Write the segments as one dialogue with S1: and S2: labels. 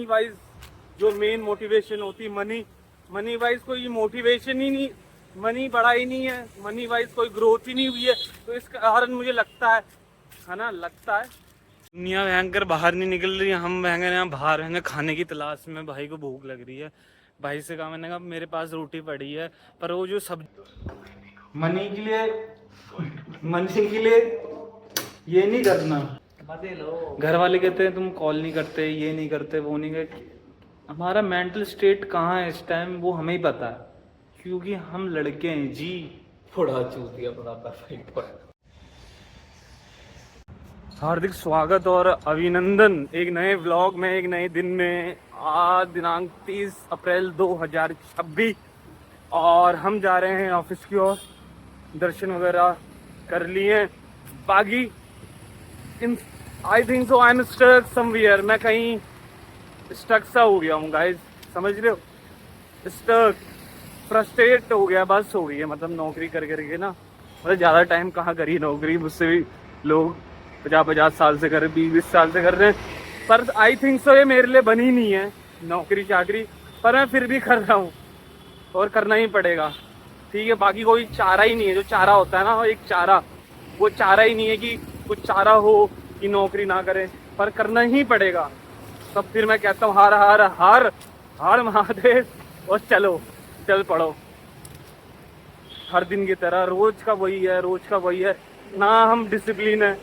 S1: Money wise जो main motivation होती money wise कोई मोटिवेशन ही नहीं, मनी बढ़ा ही नहीं है, मनी वाइज कोई ग्रोथ ही नहीं हुई है। तो इस कारण मुझे लगता है ना, लगता है दुनिया भयंकर बाहर नहीं निकल रही, हम भयंकर यहाँ बाहर हैं खाने की तलाश में। भाई को भूख लग रही है, भाई से कहा, मैंने कहा मेरे पास रोटी पड़ी है, पर वो जो सब मनी के लिए ये नहीं करना। घर वाले कहते हैं तुम कॉल नहीं करते, ये नहीं करते, वो नहीं करते। हमारा मेंटल स्टेट कहाँ है इस टाइम वो हमें ही पता है, क्योंकि हम लड़के हैं जी।
S2: थोड़ा चूस दिया, थोड़ा परफेक्ट।
S1: हार्दिक स्वागत और अभिनंदन एक नए व्लॉग में, एक नए दिन में। आज दिनांक 30 अप्रैल 2026 और हम जा रहे हैं ऑफिस की ओर। दर्शन वगैरह कर लिए, बाकी इन I think so I am stuck somewhere. मैं कहीं स्टक सा हो गया हूँ गाइस, समझ रहे हो? स्टक, फ्रस्ट्रेट हो गया, बस हो गई है। मतलब नौकरी कर करके ना, मतलब ज़्यादा टाइम कहाँ करी नौकरी, मुझसे भी लोग 50-50 साल से कर रहे, 20-20 साल से कर रहे हैं। पर आई थिंक सो ये मेरे लिए बनी नहीं है नौकरी चाकरी, पर मैं फिर भी कर रहा हूँ और करना ही पड़ेगा, ठीक है। बाकी कोई चारा ही नहीं है। जो चारा होता है ना, एक चारा, वो चारा ही नहीं है कि कुछ चारा हो कि नौकरी ना करें, पर करना ही पड़ेगा। तब फिर मैं कहता हूँ हार हार हार हार महादेव, और चल पड़ो। हर दिन की तरह रोज का वही है ना। हम डिसिप्लिन है,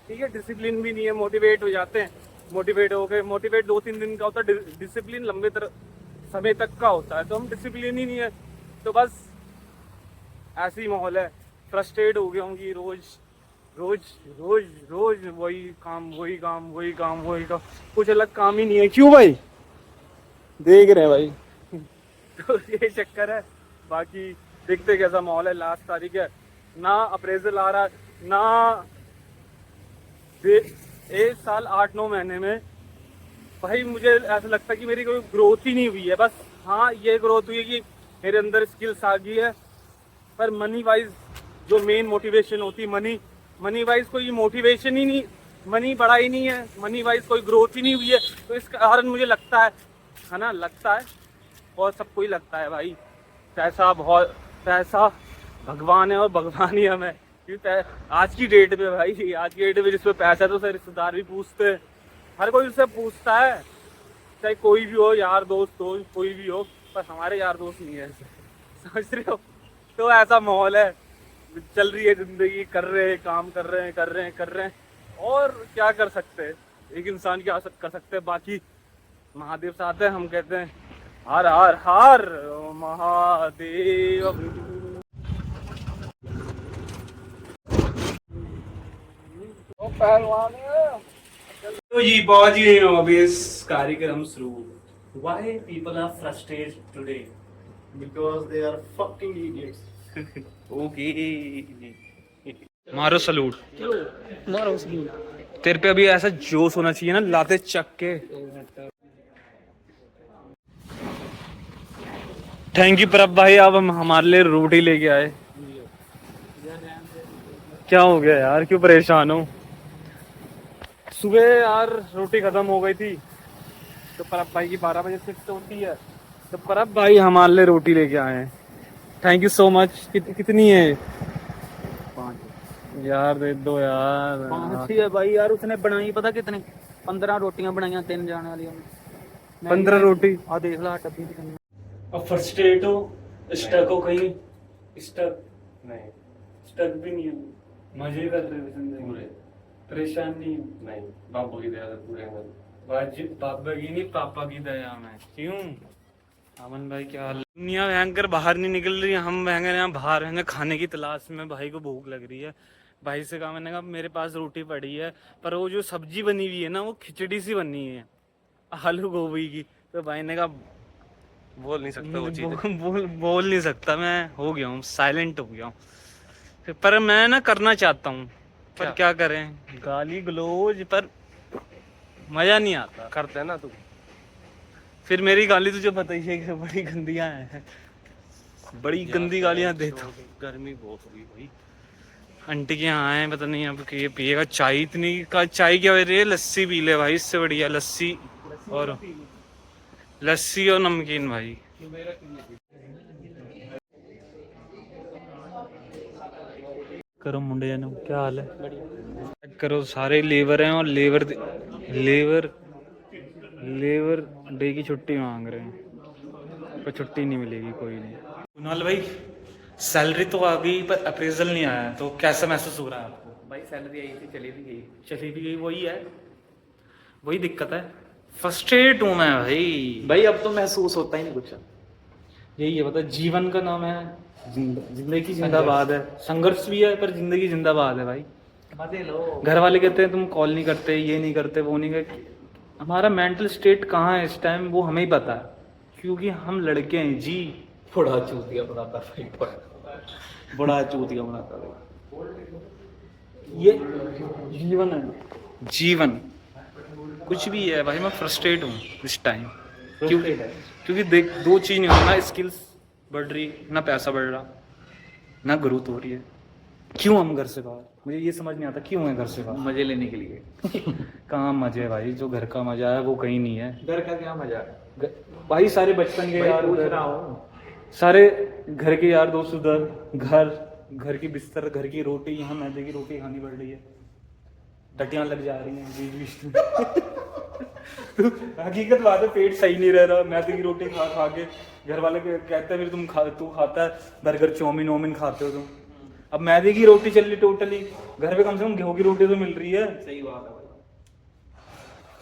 S1: ठीक है, डिसिप्लिन भी नहीं है। मोटिवेट हो जाते हैं, मोटिवेट 2-3 दिन का होता है, डिसिप्लिन लंबे समय तक का होता है। तो हम डिसिप्लिन ही नहीं है, तो बस ऐसे ही माहौल है। फ्रस्ट्रेट हो गया हूँ कि रोज वही काम, कुछ अलग काम ही नहीं है। क्यों भाई? देख रहे हैं भाई तो ये चक्कर है। बाकी देखते कैसा माहौल है। लास्ट तारीख है ना, अप्रेजल आ रहा ना। 1 साल 8-9 महीने में भाई मुझे ऐसा लगता है कि मेरी कोई ग्रोथ ही नहीं हुई है। बस हाँ, ये ग्रोथ हुई है कि मेरे अंदर स्किल्स आ गई है, पर मनी वाइज जो मेन मोटिवेशन होती मनी वाइज कोई मोटिवेशन ही नहीं, मनी बढ़ा ही नहीं है, मनी वाइज कोई ग्रोथ ही नहीं हुई है। तो इस कारण मुझे लगता है ना, लगता है, और सबको ही लगता है भाई, पैसा भगवान है और भगवान ही हम है। क्योंकि आज की डेट में जिसपे पैसा है तो उसे रिश्तेदार भी पूछते हैं, हर कोई उससे पूछता है, चाहे कोई भी हो, यार दोस्त हो, कोई भी हो। पर हमारे यार दोस्त नहीं है ऐसे, समझ रहे हो? तो ऐसा माहौल है, चल रही है जिंदगी, कर रहे हैं काम, कर रहे हैं, और क्या कर सकते हैं? एक इंसान क्या कर सकते हैं? बाकी महादेव साथ है, हम कहते हैं हार हार हार महादेव। तो जी पहुंच गए हो अभी इस कार्यक्रम शुरू। Why people are frustrated today?
S2: Because they are fucking idiots.
S1: Okay. मारो सलूट,
S2: मारो सलूट।
S1: तेरे पे अभी ऐसा जोश होना चाहिए ना, लाते चक के। थैंक यू प्रभ भाई, अब हम हमारे लिए रोटी लेके आए। क्या हो गया यार, क्यों परेशान हो? सुबह यार रोटी खत्म हो गई थी, तो परब भाई की 12 बजे शिफ्ट होती है, तो परब भाई हमारे लिए रोटी लेके आए हैं। Thank you so much. कितनी है? 5 यार, दे दो यार।
S2: 5 ही है भाई यार, उसने बनाई पता कितने? 15 रोटियां बनाई 3 जाने वाली।
S1: 15 रोटी?
S2: आ देख ला डब्बी कितनी।
S1: अब फ्रस्ट्रेट हो, स्टक हो कहीं? स्टक नहीं, स्टक भी नहीं हो, मजे कर रहे हो जिंदगी, परेशान नहीं, बाबू की दया से पूरे बाबा की नहीं, पापा की दया में। क्यों अमन भाई, क्या हाल? दुनिया भयंकर बाहर नहीं निकल रही, हम भयंकर यहाँ बाहर हैं खाने की तलाश में। भाई को भूख लग रही है, भाई से कहा, मैंने कहा मेरे पास रोटी पड़ी है, पर वो जो सब्जी बनी हुई है ना, वो खिचड़ी सी बनी है आलू गोभी की। तो भाई ने कहा
S2: बोल नहीं सकता वो चीज़।
S1: बोल नहीं सकता, मैं हो गया हूँ, साइलेंट हो गया हूँ। पर मैं ना करना चाहता हूँ, पर क्या करें, गाली गलौज, पर मजा नहीं आता।
S2: करते है ना तू।
S1: फिर मेरी गाली तुझे पता ही है कि बड़ी गंदियां हैं, बड़ी गंदी गालियां देता हूँ।
S2: गर्मी बहुत हो गई भाई।
S1: आंटी के यहाँ आए, पता नहीं अब ये पिएगा चाय, इतनी का चाय क्या हो रही है? लस्सी पी ले भाई, इससे बढ़िया लस्सी और लस्सी और नमकीन भाई। करो मुंडे ने क्या हाल है? चेक करो सारे लेबर हैं और लेबर लेबर लेबर डे की छुट्टी मांग रहे हैं, पर छुट्टी नहीं मिलेगी कोई नहीं। कुणाल भाई सैलरी तो आ गई पर अप्रेजल नहीं आया, तो कैसा महसूस हो रहा है आपको?
S2: भाई सैलरी आई थी, चली भी गई।
S1: चली भी गई, वही है, वही दिक्कत है। फ्रस्ट्रेट हूँ मैं भाई।
S2: भाई अब तो महसूस होता ही नहीं कुछ।
S1: यही है, पता जीवन का नाम है जिंदगी जिंदाबाद है, संघर्ष भी है पर जिंदगी जिंदाबाद है भाई।
S2: मजे लो।
S1: घर वाले कहते हैं तुम कॉल नहीं करते, ये नहीं करते, वो नहीं करते। हमारा मेंटल स्टेट कहाँ है इस टाइम वो हमें ही पता है, क्योंकि हम लड़के हैं जी।
S2: बड़ा चूतिया बनाता भाई, बड़ा चूतिया बनाता भाई।
S1: ये जीवन है, जीवन कुछ भी है भाई। मैं फ्रस्ट्रेट हूँ इस टाइम, क्योंकि देख दो चीज नहीं हो रही, ना स्किल्स बढ़ रही, ना पैसा बढ़ रहा, ना ग्रोथ हो रही है। क्यों हम घर से बाहर? मुझे ये समझ नहीं आता क्यों है घर से बाहर।
S2: मजे लेने के लिए।
S1: कहाँ मजे है भाई? जो घर का मजा है वो कहीं नहीं है।
S2: घर का क्या मजा है
S1: भाई सारे बचपन के यार
S2: पूछ
S1: उधर,
S2: रहा हूँ।
S1: सारे घर के यार दोस्त उधर, घर की बिस्तर, घर की रोटी, यहाँ मैदे की रोटी खानी पड़ रही है, टटियां लग जा रही हैं बीच बीच में। तो हकीकत बात है, पेट सही नहीं रह रहा, मैदे की रोटी खा खा के। घर वाले कहते हैं फिर तू खाता है बर्गर चाउमीन वोमिन खाते हो तुम। अब मैदे की रोटी चल रही टोटली, घर पे कम से कम गेहूं की रोटी तो मिल रही है,
S2: सही बात है भाई।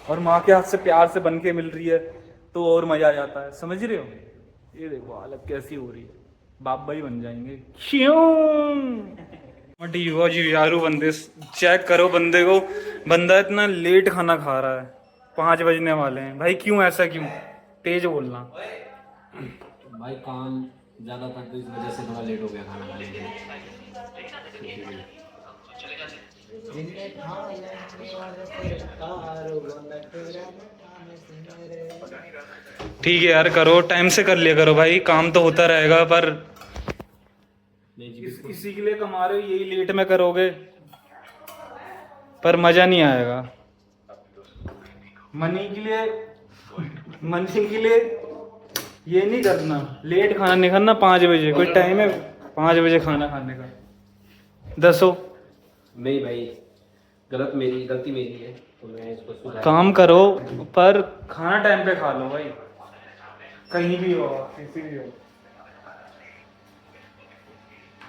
S1: और माँ के हाथ से प्यार से बन के मिल रही है, तो और मजा आ जाता है। समझ रहे हो? ये देखो हालत कैसी हो रही है, बाप भाई बन जाएंगे क्यों। जी यारू बंदे, चेक करो बंदे को, बंदा इतना लेट खाना खा रहा है, 5 बजने वाले हैं भाई। क्यों ऐसा क्यों? तेज बोलना
S2: भाई काम ज्यादा था तो इस वजह से थोड़ा लेट हो गया खाना खाने में।
S1: ठीक है यार, करो टाइम से कर लिया करो भाई, काम तो होता रहेगा, पर इसी के लिए कमा रहे हो, यही लेट में करोगे पर मजा नहीं आएगा। मनी के लिए ये नहीं करना, लेट खाना नहीं खाना। 5 बजे कोई टाइम है 5 बजे खाना खाने का? दसो
S2: नहीं भाई, गलती मेरी है, तो मैं इसको सुधार।
S1: काम करो पर खाना टाइम पे खा लो भाई, कहीं भी हो, किसी भी हो।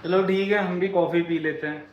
S1: चलो ठीक है, हम भी कॉफी पी लेते हैं।